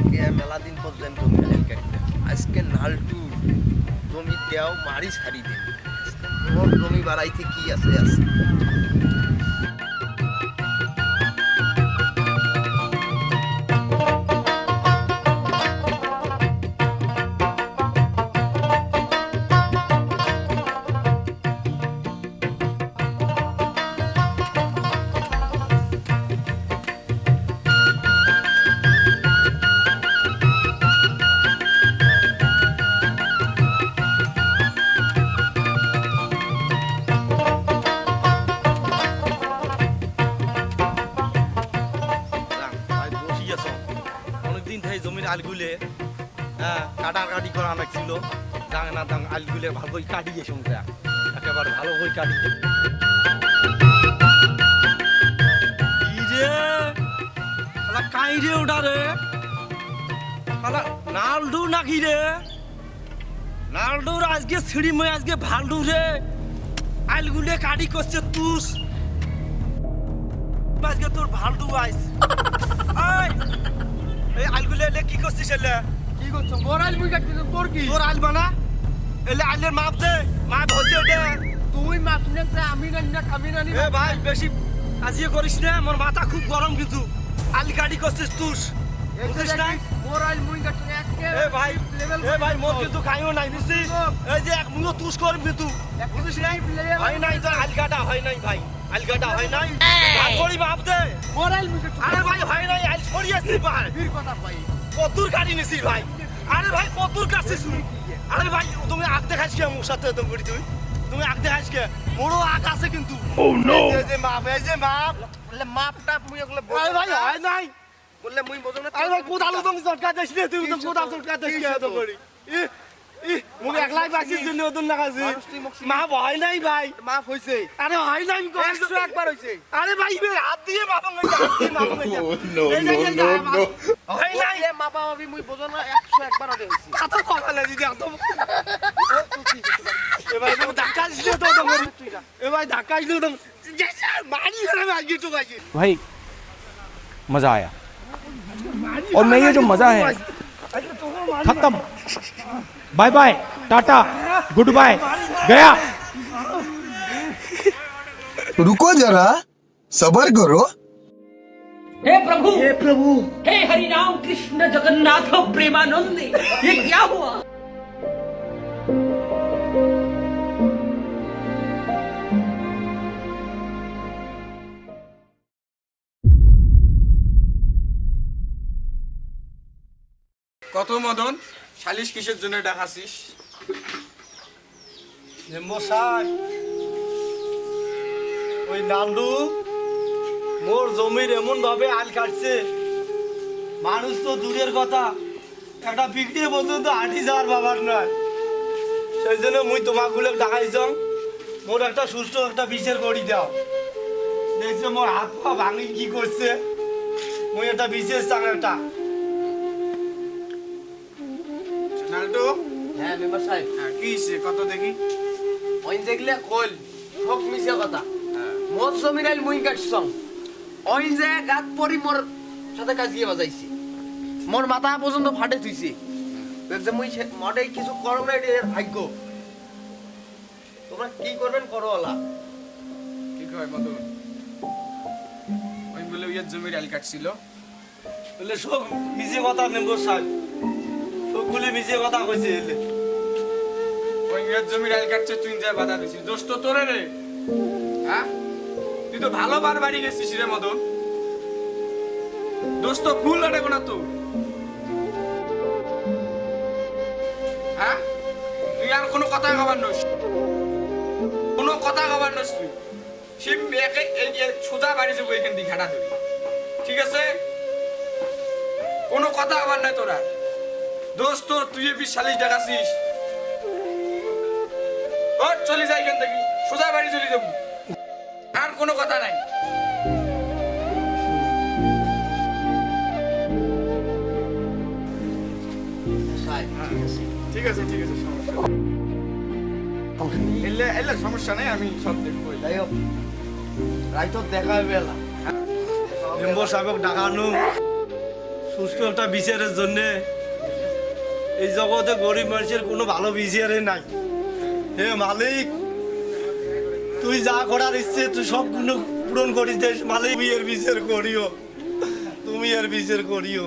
আজকে মেলা দিন পর্যন্ত জমি কাটবে আজকে নালটু জমি দেও মারি ছাড়ি দে তোমার জমি বাড়াইতে কি আছে আছে আলগুলে হ্যাঁ কাটাকাটি করা অনেক ছিল জানে না দাম আলগুলে ভালো করে কাটিয়ে শুনছে একেবারে ভালো করে কাটিয়ে কাই রে ওটা রে নালডু নাকি রে নালডুর আজকে ছিড়ি মই আজকে ভালডু রে আলগুলে কাটি করছে তুস আজকে তোর ভালডু আইস এই আলগুলে এলে কি করছিস এলে কি করছো মোর আল মুই কাটছিস তোর কি তোর আল বানা এলে আলের মাপ দে মাপ হচ্ছে দে তুই মাপ নে আমি না খাবি না এ ভাই বেশি আজিয়ে করিস না মোর মাথা খুব গরম কিন্তু আল কাটি করছিস তুস বুঝিস না মোর আল মুই কাটছিস একে এ ভাই মোর কিন্তু খাইও নাই বুঝছিস এই যে এক মুও তুস করবি কিন্তু বুঝিস না হয় নাই তো আল কাটা হয় নাই ভাই আল কাটা হয় নাই ভাগ করি মাপ দে মোর আল মুই কাটছিস আরে ভাই হয় নাই আল ছড়িয়েছিস ভাই বীর কথা ভাই কতুর কাটি নিছিস ভাই আরে ভাই কতুর কাটছিস আরে ভাই তুমি আগ দেখাইস কি আমার সাথে একদম করি তুমি আগ দেখাইস কি মোরও আগ আছে কিন্তু ও নো এই যে মাপ বলে মাপটা মুই এগুলো আরে ভাই হয় নাই বললে মুই বোঝো না আরে ভাই কোদাল তুমি চটকা দিস রে তুই তো কোদাল চটকা দিস কি এত করি মুই একলাই বাসিস জন্য ওদন লাগাছি মাপ হয় নাই ভাই মাপ হইছে আরে হয় নাই 100 একবার হইছে আরে ভাই হাত দিয়ে মাপ নো হয় নাই এ মাপা মাপি মুই বোঝো না 100 একবার হইছে কত কমালে দিদি এত এ ভাই তুমি ধাক্কা দিলে তো তো করি এ ভাই ধাক্কা দিলে তো মারি করে আগে তো ভাই भाई मजा आया और मैं ये जो मजा है खत्म bye bye tata goodbye गया रुको जरा सबर करो हे प्रभु हे हरि राम कृष्ण जगन्नाथ प्रेमानंद ये क्या हुआ কত মদন শালিশ কিসের জন্য ডাকাছিস মশাই ওই নান্ডু মোর জমির এমন ভাবে আল কাটছে মানুষ তো দূরের কথা একটা বিক্রি পর্যন্ত হাঁটি যাওয়ার বাবার নয় সেই জন্য মুই তোমাগুলো ডাকাইছ মোর একটা সুস্থ একটা বিষের করি দাও দেখছো মোর হাত পা ভাঙি কি করছে মুই একটা বিশেষ চাং একটা নালটু হ্যাঁ মেম্বার সাহেব কি হইছে কত দেখি ওই দেখলে কল সব মিছে কথা মোর জমির আল মুই কাটছং ওই যে গাত পরি মোর সাথে কাজিয়ে বাজাইছি মোর মাথা পর্যন্ত ফাটে থুইছে দেখছে মুই মডে কিছু করব না এর ভাগ্য তোমরা কি করবেন করো আলা কি কয় মদন ওই বলে ওই জমির আল কাটছিল বলে সব মিছে কথা মেম্বার সাহেব সবগুলি মিছে কথা কইছে এলে ওই জমির আল কাটছে তুই যা বাধা দিছিস দোষ তো তোরে রে হ্যাঁ তুই তো ভালো বার বাড়ি গেছিস রে মদন দোষ তো ফুল লড়ে না তো হ্যাঁ তুই আর কোনো কথা কবার নস কোনো কথা কবার নস তুই সে মেয়েকে এই সোজা বাড়ি যাবো এখান দিয়ে ঘাটা ধরি ঠিক আছে কোনো কথা কবার নাই তোরা দোষ তোর তুই শালিশ দেখাছিস চলে যাই এখান থেকে সোজা বাড়ি চলে যাবো আর কোনো কথা নাই ঠিক আছে সমস্যা নেই আমি সব দেখবো যাই হোক রাইতো দেখা হবে এলা মেম্বার সাহেব ডাকানো সুস্থ একটা বিচারের জন্য। এই জগতে গরিব মানুষের কোনো ভালো বিচারে নাই। হে মালিক, তুই যা করার ইচ্ছে তুই সবগুলো পূরণ করিস দে মালিক। তুমি এর বিচার করিও, তুমি এর বিচার করিও।